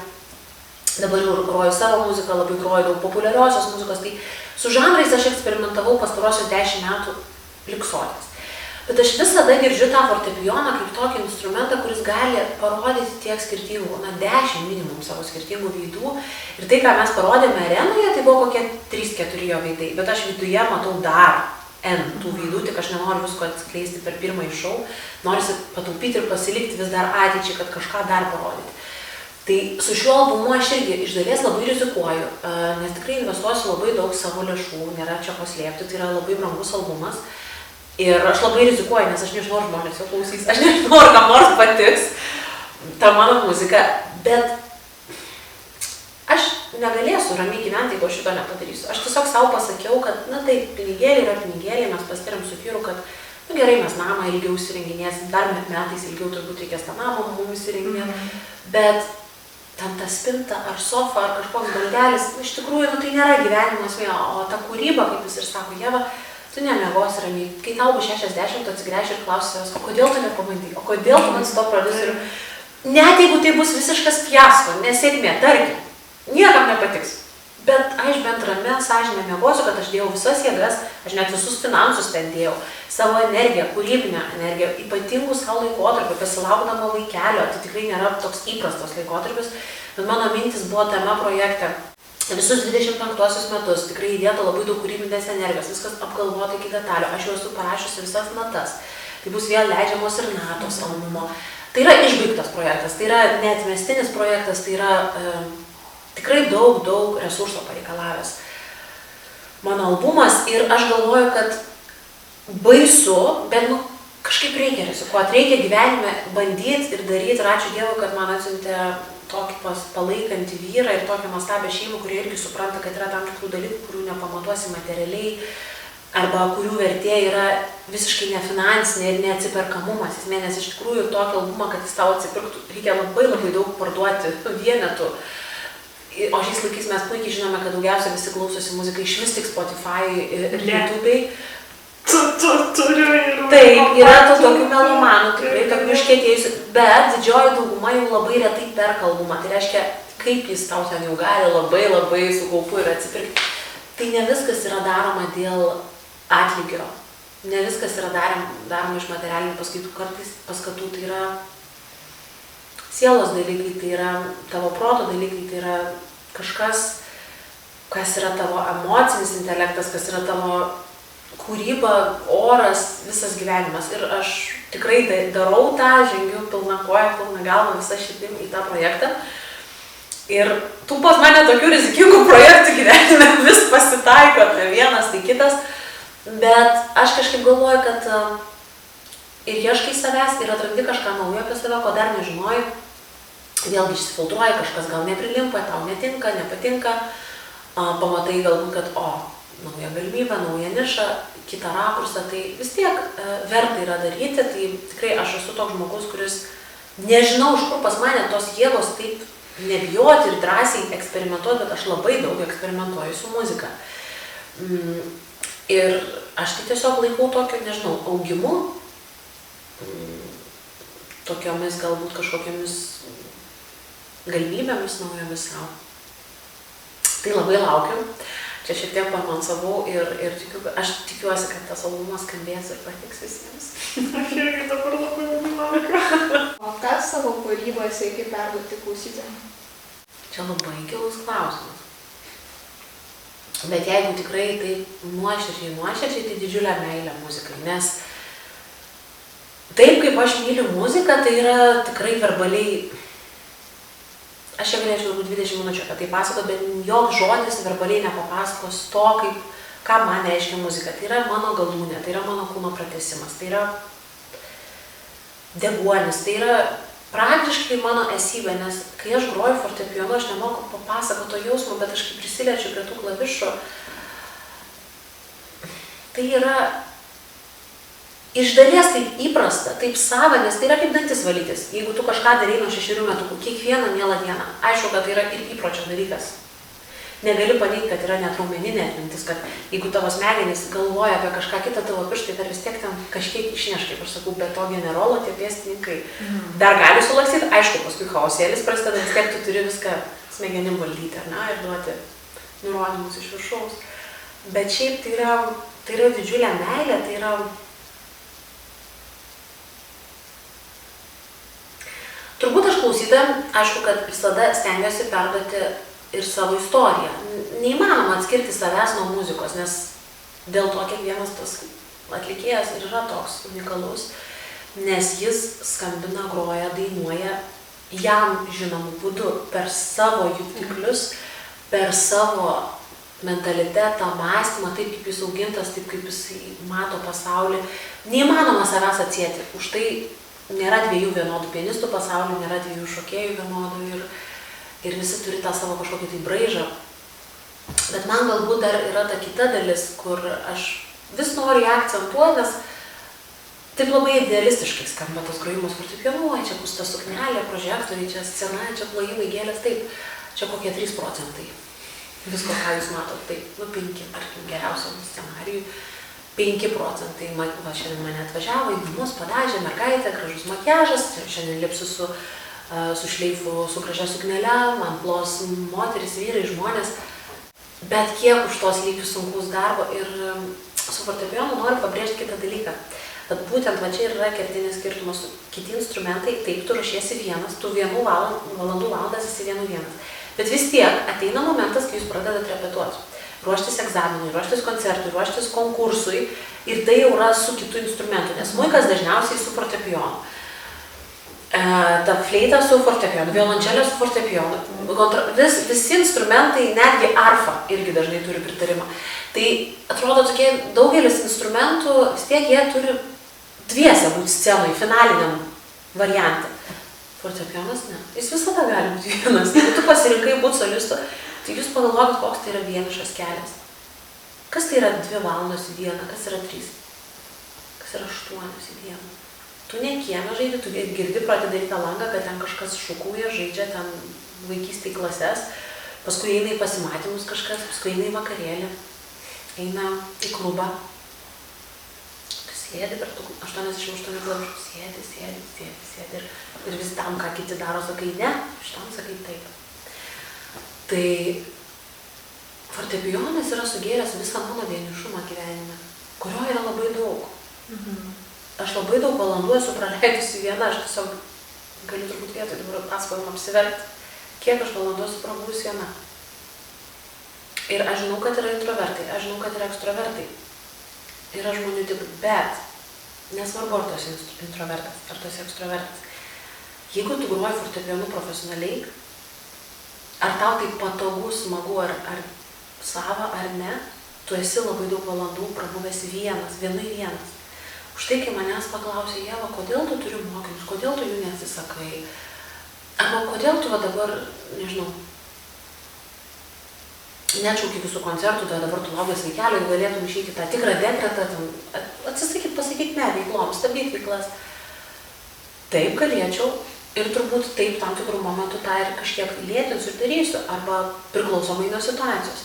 Dabar jau groju savo muziką, labai groju daug populiariosios muzikos, tai su žanrais aš eksperimentavau pastarosius 10 metų liksotės. Bet aš visada girdžiu tą fortepijoną kaip tokį instrumentą, kuris gali parodyti tiek skirtingų, 10 minimum savo skirtingų veidų. Ir tai, ką mes parodėme arenoje, tai buvo kokie 3-4 jo veidai, bet aš viduje matau dar N tų veidų, tik aš nenoriu visko atskleisti per pirmąjį šou, norisi pataupyti ir pasilikti vis dar ateičiai, kad kažką dar parodyti. Tai su šiuo albumu aš irgi iš dalies labai rizikuoju, nes tikrai investuosiu labai daug savo lėšų, nėra čia ko slėpti, tai yra labai brangus albumas. Ir aš labai rizikuoju, nes aš nežinau, ar žmonės jau klausys, aš nežinau, ar kam nors patiks ta mano muzika, bet aš negalėsiu ramiai gyventi, jeigu aš šito nepadarysiu. Aš tiesiog savo pasakiau, kad, na tai, pinigėliai yra pinigėliai, mes pasitariam su vyru, kad, na gerai, mes namą ilgiau įsirenginėsim, dar metais ilgiau turbūt reikės tą namą mums įsirenginėti, bet ten ta spinta ar sofa ar kažkoks baldelis, iš tikrųjų, nu, tai nėra gyvenimas vėl, o ta kūryba, kaip jis ir sako, Ieva, tu nemiegosi ramiai. Kai tau bus 60, tu atsigręži ir klausi savęs, o kodėl tu nepabandai, o kodėl tu man su to prodiuseriu. Net jeigu tai bus visiškas fiasko, nesėkmė, tarkim, niekam nepatiks. Bet aš bent ramia sąžinę miegosiu, kad aš dėjau visas jėgas, aš net visus finansus ten dėjau, savo energiją, kūrybinę energiją, ypatingus savo laikotarpį, pasilaukdama vaikelio, tai tikrai nėra toks įprastas laikotarpis, bet mano mintis buvo tame projekte. Visus 25 metus tikrai įdėta labai daug kūrybinės energijos, viskas apgalvota iki detalių, aš jau esu parašiusi visas natas, tai bus vėl leidžiamos ir natos albumo. Tai yra išbaigtas projektas, tai yra neatmestinis projektas, tai yra tikrai daug resurso pareikalavęs mano albumas ir aš galvoju, kad baisu, bet nu, kažkaip reikia rizikuoti, reikia gyvenime bandyti ir daryti ir ačiū Dievui, kad man atsiuntė tokį palaikantį vyrą ir tokią nuostabią šeimą, kurie irgi supranta, kad yra tam tikrų dalykų, kurių nepamatuosi materialiai arba kurių vertė yra visiškai nefinansinė ir neatsiperkamumas. Nes iš tikrųjų tokį albumą, kad jis tau atsipirktų, reikia labai daug parduoti vienetų. O šiais laikais mes puikiai žinome, kad daugiausia visi klausosi muziką iš vis tik Spotify ir YouTube'ai. Turiu ir... Taip, yra tų tokių melomanų, tikrai tokių iškėtėjusių, bet didžioji dauguma jau labai retai perka albumą. Tai reiškia, kaip jis tau ten jau gali labai su kaupu ir atsipirkti. Tai ne viskas yra daroma dėl atlygio, ne viskas yra daroma iš materialinių paskatų, tai yra sielos dalykai, tai yra tavo proto dalykai, tai yra kažkas, kas yra tavo emocinis intelektas, kas yra tavo kūryba, oras, visas gyvenimas. Ir aš tikrai darau tą, žengiu pilna koja, pilna galva, visą širdim į tą projektą. Ir tų pas mane tokių rizikingų projektų gyvenime vis pasitaiko, tai vienas, tai kitas. Bet aš kažkaip galvoju, kad ir ieškai savęs, ir atrandi kažką naujo apie save, ko dar nežinojai. Vėlgi išsifiltruoji, kažkas gal neprilimpa, tau netinka, nepatinka. Pamatai galbūt, kad nauja galimybė, nauja niša, kitą rakursą, tai vis tiek verta yra daryti, tai tikrai aš esu toks žmogus, kuris nežinau, iš kur pas mane tos jėgos taip nebijoti ir drąsiai eksperimentuoti, bet aš labai daug eksperimentuoju su muzika. Ir aš tai tiesiog laikau tokio, nežinau, augimu, tokiomis galbūt kažkokiamis galimybėmis naujomis savo. Tai labai laukiu. Čia šiek tiek pamonsavau ir aš tikiuosi, kad tas albumas skambės ir patiks visiems. Aš irgi dabar labai laukiu. O ką savo kūrybą sieki perduoti klausytojams? Čia labai gilus klausimas. Bet jeigu tikrai taip nuoširdžiai, tai didžiulė meilė muzikai. Nes taip kaip aš myliu muziką, tai yra tikrai verbaliai. Aš čia galėčiau galbūt 20 minučių apie tai pasakoti, bet joks žodis verbaliai nepapasakos to, ką man reiškia muzika. Tai yra mano galūnė, tai yra mano kūno pratęsimas, tai yra deguonis, tai yra praktiškai mano esybė, nes kai aš groju fortepijonu, aš nemoku papasakoti to jausmo, bet aš kai prisiliečiu prie tų klavišų, tai yra iš dalies taip įprasta, taip sava, nes tai yra kaip dantis valytis. Jeigu tu kažką darai nuo 6 metų, kiekvieną mielą dieną, aišku, kad tai yra ir įpročio dalykas. Negali paneigti, kad yra net raumeninė atmintis, kad jeigu tavo smegenys galvoja apie kažką kitą, tavo pirštai dar vis tiek ten kažkiek išneš, kaip aš sakau, be to generolo tie pėstininkai dar gali sulaksyti, aišku, paskui chaosėlis prasideda, vis tiek tu turi viską smegenim valdyti, ar ne, ir duoti nurodymus iš viršaus. Bet šiaip tai yra didžiulė meilė, tai yra turbūt aš klausytojams, aišku, kad visada stengiuosi perduoti ir savo istoriją. Neįmanoma atskirti savęs nuo muzikos, nes dėl to kiekvienas tas atlikėjas ir yra toks unikalus, nes jis skambina, groja, dainuoja jam žinomų būdų per savo jutiklius, per savo mentalitetą, mąstymą, taip kaip jis augintas, taip kaip jis mato pasaulį. Neįmanoma savęs atsieti. Už tai nėra dviejų vienodų pianistų pasaulyje, nėra dviejų šokėjų vienodų ir visi turi tą savo kažkokį tai braižą. Bet man galbūt dar yra ta kita dalis, kur aš vis noriu ją akcentuoti, nes taip labai idealistiškai skamba tas grojimas fortepijonu, čia pūsta suknelė, prožektoriai, čia scena, čia plojimai, gėlės, taip, čia kokie 3%. Visko, ką jūs matot, taip, 5, tarkim, geriausiam scenarijui, 5%. Va, šiandien mane atvažiavo į namus, padažė mergaitė, gražus makiažas, šiandien lipsiu su šleifu, su gražia suknele, man plos moteris, vyrai, žmonės. Bet kiek už tos lygių sunkus darbo ir su fortepijonu noriu pabrėžti kitą dalyką. Bet būtent va čia yra kertinis skirtumas su kiti instrumentai, taip tu ruošiesi vienas, tu 1 valandas esi vienas. Bet vis tiek ateina momentas, kai jūs pradedat repetuoti. Ruoštis egzaminui, ruoštis koncertui, ruoštis konkursui ir tai jau yra su kitu instrumentu, nes smuikas dažniausiai su fortepijonu. Ta fleita su fortepijonu, violončelė su fortepijonu. Visi instrumentai, netgi arfa irgi dažnai turi pritarimą. Tai atrodo tokie daugelis instrumentų, vis tiek jie turi dviese būti scenoje, finaliniam variante. Fortepijonas ne. Jis visada gali būti vienas. Jeigu tu pasirinkai būti solistu, tai jūs pagalvokit, koks tai yra vienišas kelias. Kas tai yra 2 valandos į dieną, kas yra 3, kas yra 8 į dieną. Tu ne kiemą žaidži, tu girdi pratidarytą langą, kad ten kažkas šukauja, žaidžia ten vaikystėj klases, paskui eina į pasimatymus kažkas, paskui eina į vakarėlį, eina į klubą. Tu sėdi per 88 klavišų, sėdi ir vis tam, ką kiti daro, sakai ne, šitam sakai taip. Tai fortepijonas yra sugėręs visą mano vienišumą gyvenime, kurio yra labai daug. Aš labai daug valandų esu praleidusi viena, aš tiesiog galiu turbūt vietoj dabar pasakojimą apsiverti, kiek aš valandų esu prabuvusi viena. Ir aš žinau, kad yra introvertai, aš žinau, kad yra ekstrovertai. Yra žmonių tipų, bet nesvarbu, ar tu esi introvertas, ar tu esi ekstrovertas. Jeigu tu groji fortepijonu profesionaliai, ar tau tai patogu, smagu, ar sava, ar ne, tu esi labai daug valandų prabuvęs vienas. Už tai, kai manęs paklausė, Ieva, kodėl tu turi mokymus, kodėl tu jų neatsisakai, arba kodėl tu va dabar, nežinau, neatšauki visų koncertų, tai dabar tu laukies vaikelio ir galėtum išeiti tą tikrą dekretą, atsisakyt, pasakyti ne veikloms, stabdyti veiklas. Taip galėčiau ir turbūt taip tam tikrų momentų tą ir kažkiek lėtinsiu ir darysiu, arba priklausomai nuo situacijos.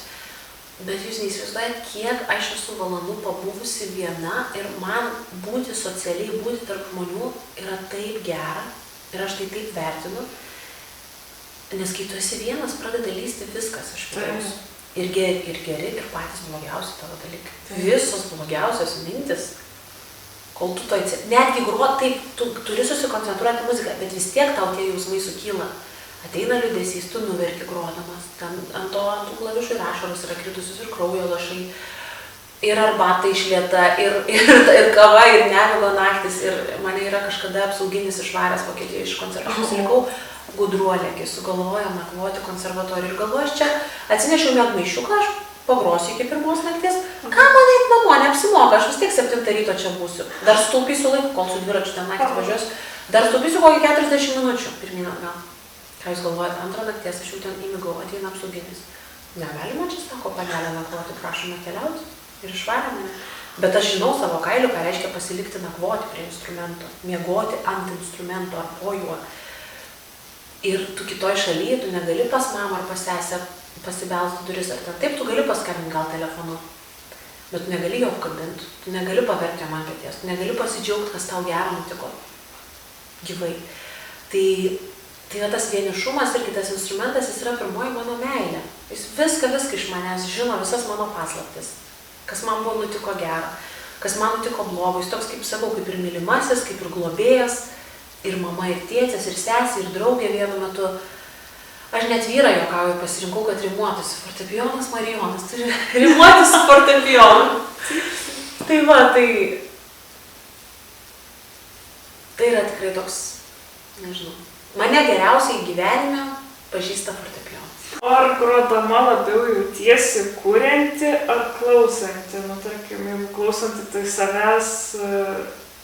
Bet jūs neįsivaizduojat, kiek aš esu valandų pabuvusi viena ir man būti socialiai, būti tarp žmonių yra taip gera ir aš tai taip vertinu, nes kai tu esi vienas, pradeda lysti viskas iš vidaus. Ir geri, ir patys blogiausi tavo dalykai. Visos blogiausios mintis, kol tu to netgi gruot, taip, tu turi susikoncentruoti muziką, bet vis tiek tau tie jausmai sukyla. Ateina liūdesys, tu nuverki grodamas, ten ant tų klavišų ir ašaros yra kritusius, ir kraujo lašai, ir arbata išlieta, ir kava, ir nemigo naktis, ir mane yra kažkada apsauginis išvaręs Vokietijoje iš koncertų, aš likau gudruolė, kai sugalvojo nakvoti konservatorijų ir galvoju, aš čia atsinešiau miegmaišiuką, aš pagrosiu iki 1 nakties, ką man eit namo, neapsimoka, aš vis tiek 7 ryto čia būsiu, dar stūpysiu laiku, kol su dviračiu ten naktį važiuosiu, dar stūpysiu kokį 40 minučių, pirmyn atgal. Ką jūs galvojat, 2 nakties aš jau ten įmigau, ateina apsauginis. Negalima čia, sako, panelė nakvoti, prašome keliauti ir išvarė mane. Bet aš žinau savo kailiu, ką reiškia pasilikti nakvoti prie instrumento, miegoti ant instrumento ar po juo. Ir tu kitoj šalyje, tu negali pas mamą ar pas sesę pasibelsti duris ar ten. Taip, tu gali paskambinti gal telefonu, bet tu negali jo apkabinti, tu negali paverkti jam ant peties, tu negali pasidžiaugti, kas tau gero nutiko gyvai. Tai yra tas vienišumas ir kitas instrumentas, jis yra pirmoji mano meilė. Jis viską iš manęs žino, visas mano paslaptis. Kas man buvo nutiko gero, kas man nutiko blogo. Jis toks, kaip sakau, kaip ir mylimasis, kaip ir globėjas, ir mama, ir tėtis, ir sesė, ir draugė vienu metu. Aš net vyrą juokauju, pasirinkau, kad rimuotųsi. Fortepijonas Marijonas turi rimuoti su fortepijonu. Tai va, tai yra tikrai toks, nežinau. Mane geriausiai gyvenime pažįsta fortepijonas. Ar grodama labiau jautiesi kurianti ar klausanti? Nu, tarkim, jeigu klausanti, tai savęs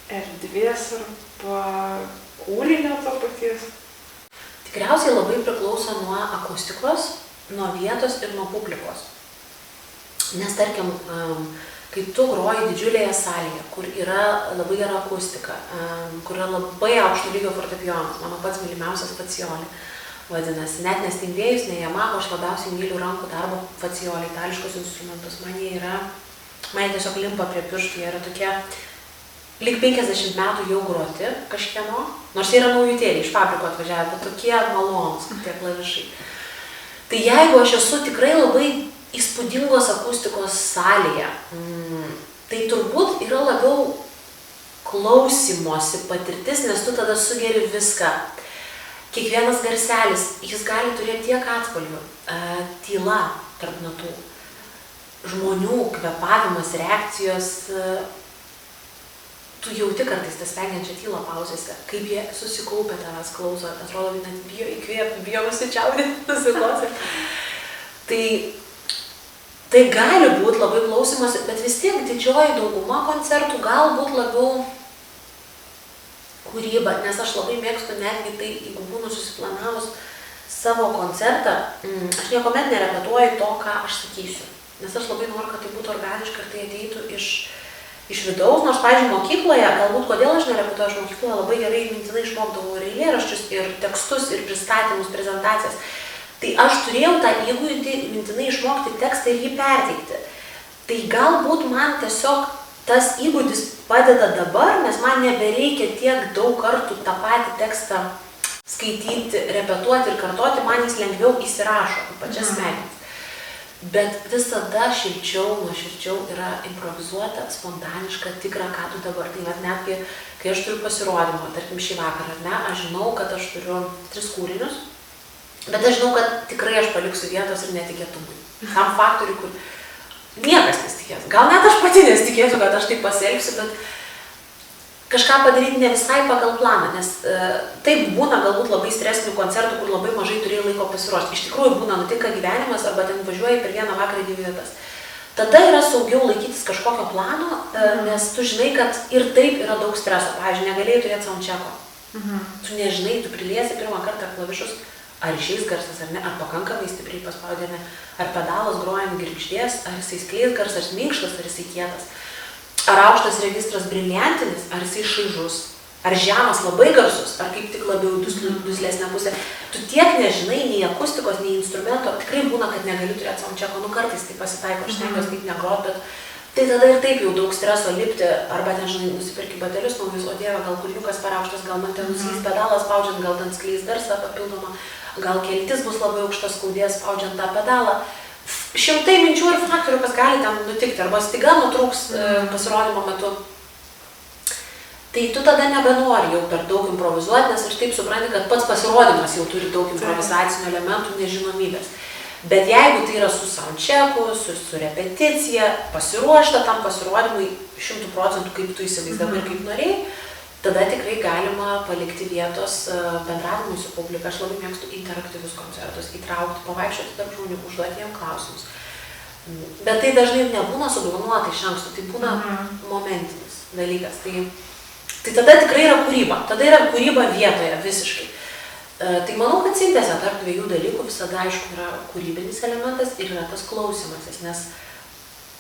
erdvės arba kūrinio to paties. Tikriausiai labai priklauso nuo akustikos, nuo vietos ir nuo publikos. Nes tarkim, kai tu groji didžiulėje salėje, kur yra labai gera akustika, kur yra labai aukšto lygio fortepijonas, mano pats mylimiausias Fazioli vadinasi, net nestingvėjus, ne Yamaha, aš labiausiai myliu rankų darbo Fazioli, itališkus instrumentus, man tiesiog limpa prie pirštų, jie yra tokie, lyg 50 metų jau groti kažkieno, nors jie yra naujutėliai, iš fabriko atvažiavę, bet tokie malonūs, tie klavišai. Tai jeigu aš esu tikrai labai įspūdingos akustikos salėje, tai turbūt yra labiau klausymosi patirtis, nes tu tada sugeri viską. Kiekvienas garselis, jis gali turėti tiek atspalvių, tyla tarp natų, žmonių, kvepavimas, reakcijos, tu jauti kartais tą spengiančią tylą pauzėse, kaip jie susikaupę tavęs klauso, atrodo, net bijo įkvėpti, bijo nusičiaudinti, nusiklausę. Tai gali būti labai klausymas, bet vis tiek didžioji dauguma koncertų galbūt labiau kūryba, nes aš labai mėgstu netgi tai, jeigu būnu susiplanavus savo koncertą, aš niekuomet nerepetuoju to, ką aš sakysiu, nes aš labai noriu, kad tai būtų organiška ir tai ateitų iš vidaus, nors, pavyzdžiui, mokykloje, galbūt kodėl aš nerepetuoju, aš mokykloje labai gerai mintinai išmokdavau ir eilėraščius, ir tekstus, ir pristatymus, prezentacijas. Tai aš turėjau tą įgūdį mintinai išmokti tekstą ir jį perteikti. Tai galbūt man tiesiog tas įgūdis padeda dabar, nes man nebereikia tiek daug kartų tą patį tekstą skaityti, repetuoti ir kartoti, man jis lengviau įsirašo į pačias smegenis. Bet visada šilčiau, nuoširdžiau yra improvizuota, spontaniška, tikra, ką tu dabar. Tai netgi, kai aš turiu pasirodymą, tarkim šį vakarą, ne, aš žinau, kad aš turiu 3 kūrinius, bet aš žinau, kad tikrai aš paliksiu vietos ir netikėtumui. Tam faktoriui, kur niekas nesitikės. Gal net aš pati nesitikėsiu, kad aš taip pasielgsiu, bet kažką padaryti ne visai pagal planą, nes taip būna galbūt labai stresinių koncertų, kur labai mažai turėjai laiko pasiruošti. Iš tikrųjų būna, nutinka gyvenimas arba ten važiuoji per vieną vakarą 2 vietas. Tada yra saugiau laikytis kažkokio plano, nes tu žinai, kad ir taip yra daug streso. Pavyzdžiui, negalėjai turėti soundchecko. Tu nežinai, tu priliesi pirmą kartą klavišus, ar išeis garsas ar ne, ar pakankamai stipriai paspaudėme, ar pedalas grojant girgždės, ar jisai skleis garsas minkštas, ar jisai kietas. Ar aukštas registras briliantinis, ar jisai šaižus, ar žemas labai garsus, ar kaip tik labiau duslesnė pusė. Tu tiek nežinai nei akustikos, nei instrumento, tikrai būna, kad negali turėti soundchecko, kartais tai pasitaiko, aš stengiuosi taip negrot, bet tai tada ir taip jau daug streso lipti, arba nežinai, nusipirki batelius naujus, o dieve, gal kulniukas per aukštas, gal man ten nuslys pedalas spaudžiant, gal ten skleis garsą papildomą, gal keltis bus labai aukštas, skaudės spaudžiant tą pedalą. Šimtai minčių ir faktorių, kas gali ten nutikti, arba staiga nutrūks pasirodymo metu. Tai tu tada nebenori jau per daug improvizuoti, nes aš taip supranti, kad pats pasirodymas jau turi daug improvizacinių elementų, nežinomybės. Bet jeigu tai yra su soundchecku, su repeticija, pasiruošta tam pasirodymui 100%, kaip tu įsivaizdavai ir kaip norėjai, tada tikrai galima palikti vietos bendravimui su publika. Aš labai mėgstu interaktyvius koncertus, įtraukti, pavaikščioti tarp žmonių, užduoti jiem klausimus. Bet tai dažnai nebūna suplanuota iš anksto, tai būna momentinis dalykas. Tai tada tikrai yra kūryba, tada yra kūryba vietoje visiškai. Tai manau, kad sintezė tarp 2 dalykų visada, aišku, yra kūrybinis elementas ir yra tas klausimasis, nes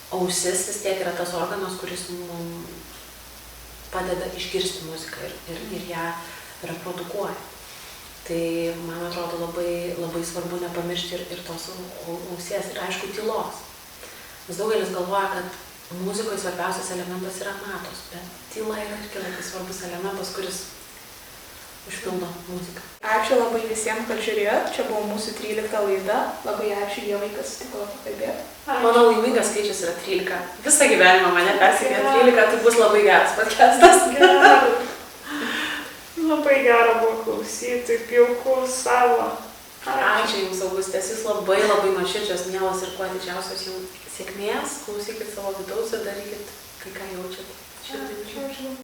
ausis vis tiek yra tas organas, kuris mums padeda išgirsti muziką ir ją reprodukuoja. Tai, man atrodo, labai, labai svarbu nepamiršti ir tos ausies ir, aišku, tylos. Nes daugelis galvoja, kad muzikoje svarbiausias elementas yra natos, bet tyla yra irgi labai svarbus elementas, kuris užpildo muziką. Ačiū labai visiems, kad žiūrėjot. Čia buvo mūsų 13 laida. Labai ačiū Ievai, kad sutiko pakalbėti. Mano laimingas skaičius yra 13. Visą gyvenimą mane persikė 13, tai bus labai geras podcastas. Labai gera buvo klausyti, taip jauku savo. Ačiū Jums, Augustės, Jūs labai nuoširdžios, mielos ir kuo didžiausios Jums sėkmės. Klausykit savo vidaus ir darykit tai, ką jaučiat.